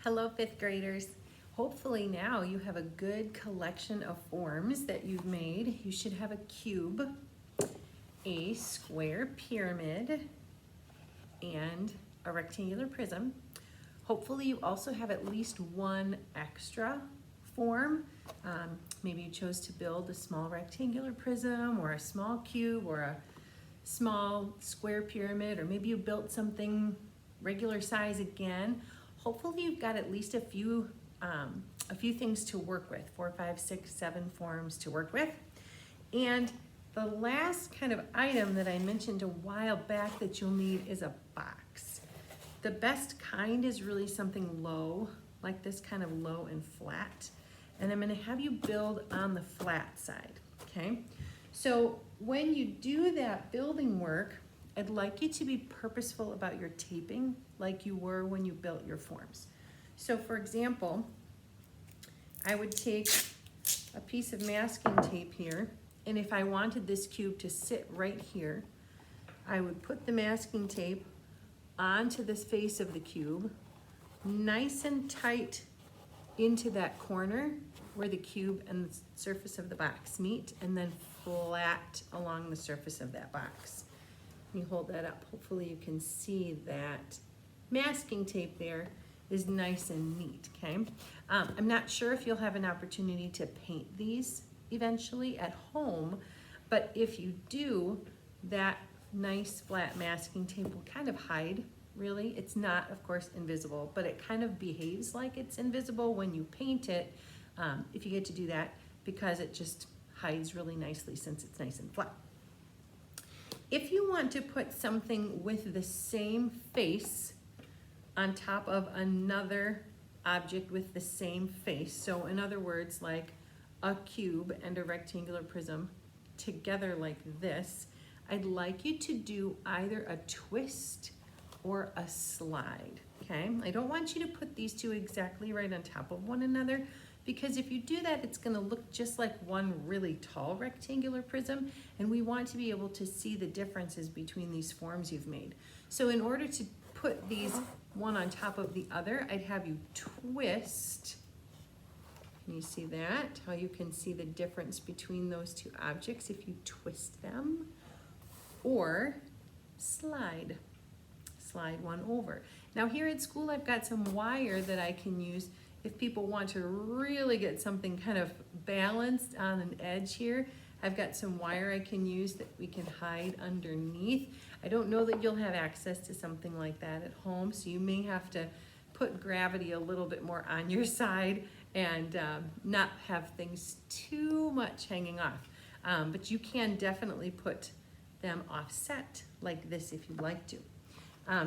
Hello, fifth graders. Hopefully now you have a good collection of forms that you've made. You should have a cube, a square pyramid, and a rectangular prism. Hopefully you also have at least one extra form. Maybe you chose to build a small rectangular prism or a small cube or a small square pyramid, or maybe you built something regular size again. Hopefully you've got at least a few things to work with, 4, 5, 6, 7 forms to work with. And the last kind of item that I mentioned a while back that you'll need is a box. The best kind is really something low, like this, kind of low and flat. And I'm gonna have you build on the flat side, okay? So when you do that building work, I'd like you to be purposeful about your taping like you were when you built your forms. So for example, I would take a piece of masking tape here, and if I wanted this cube to sit right here, I would put the masking tape onto the face of the cube, nice and tight into that corner where the cube and the surface of the box meet, and then flat along the surface of that box. Let me hold that up. Hopefully you can see that masking tape there is nice and neat, okay? I'm not sure if you'll have an opportunity to paint these eventually at home, but if you do, that nice flat masking tape will kind of hide, really. It's not, of course, invisible, but it kind of behaves like it's invisible when you paint it, if you get to do that, because it just hides really nicely since it's nice and flat. If you want to put something with the same face on top of another object with the same face, so in other words, like a cube and a rectangular prism together like this, I'd like you to do either a twist or a slide, okay? I don't want you to put these two exactly right on top of one another, because if you do that, it's gonna look just like one really tall rectangular prism, and we want to be able to see the differences between these forms you've made. So in order to put these one on top of the other, I'd have you twist. Can you see that? How you can see the difference between those two objects if you twist them, or slide one over. Now here at school, I've got some wire that I can use if people want to really get something kind of balanced on an edge here. I've got some wire I can use that we can hide underneath. I don't know that you'll have access to something like that at home, so you may have to put gravity a little bit more on your side and not have things too much hanging off. But you can definitely put them offset like this if you'd like to.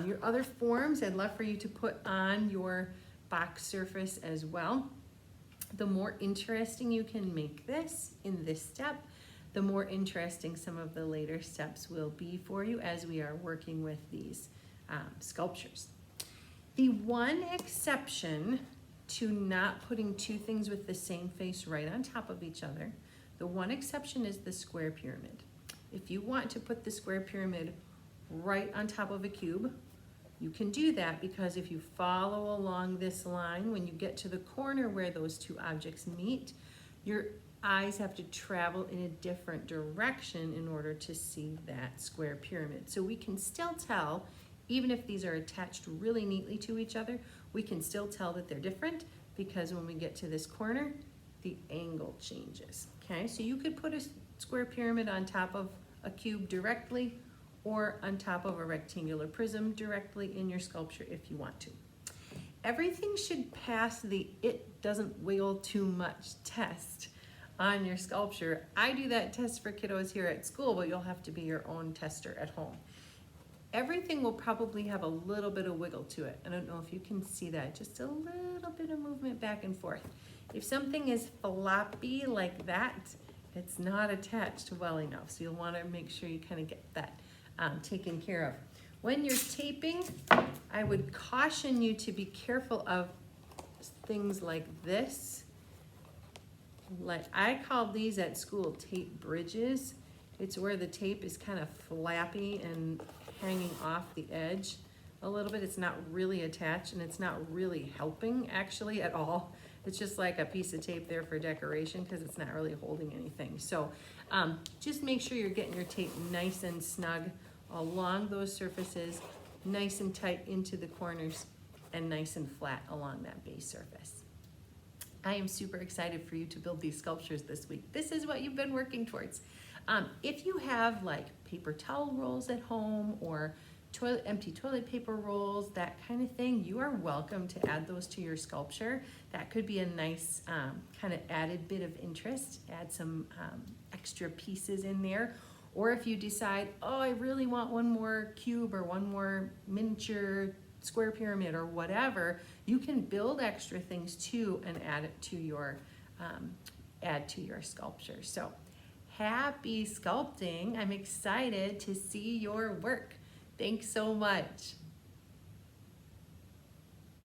Your other forms, I'd love for you to put on your box surface as well. The more interesting you can make this in this step, the more interesting some of the later steps will be for you as we are working with these sculptures. The one exception to not putting two things with the same face right on top of each other, the one exception is the square pyramid. If you want to put the square pyramid right on top of a cube, you can do that, because if you follow along this line, when you get to the corner where those two objects meet, your eyes have to travel in a different direction in order to see that square pyramid. So we can still tell, even if these are attached really neatly to each other, we can still tell that they're different, because when we get to this corner, the angle changes, okay? So you could put a square pyramid on top of a cube directly, or on top of a rectangular prism directly in your sculpture if you want to. Everything should pass the "it doesn't wiggle too much" test on your sculpture. I do that test for kiddos here at school, but you'll have to be your own tester at home. Everything will probably have a little bit of wiggle to it. I don't know if you can see that, just a little bit of movement back and forth. If something is floppy like that, it's not attached well enough, so you'll want to make sure you kind of get that taken care of. When you're taping, I would caution you to be careful of things like this. Like I call these at school tape bridges. It's where the tape is kind of flappy and hanging off the edge. a little bit. It's not really attached and it's not really helping actually at all. It's just like a piece of tape there for decoration because it's not really holding anything. So just make sure you're getting your tape nice and snug along those surfaces, nice and tight into the corners, and nice and flat along that base surface. I am super excited for you to build these sculptures this week. This is what you've been working towards. If you have like paper towel rolls at home or empty toilet paper rolls, that kind of thing, you are welcome to add those to your sculpture. That could be a nice kind of added bit of interest, add some extra pieces in there. Or if you decide, oh, I really want one more cube or one more miniature square pyramid or whatever, you can build extra things too and add it to your sculpture. So happy sculpting. I'm excited to see your work. Thanks so much.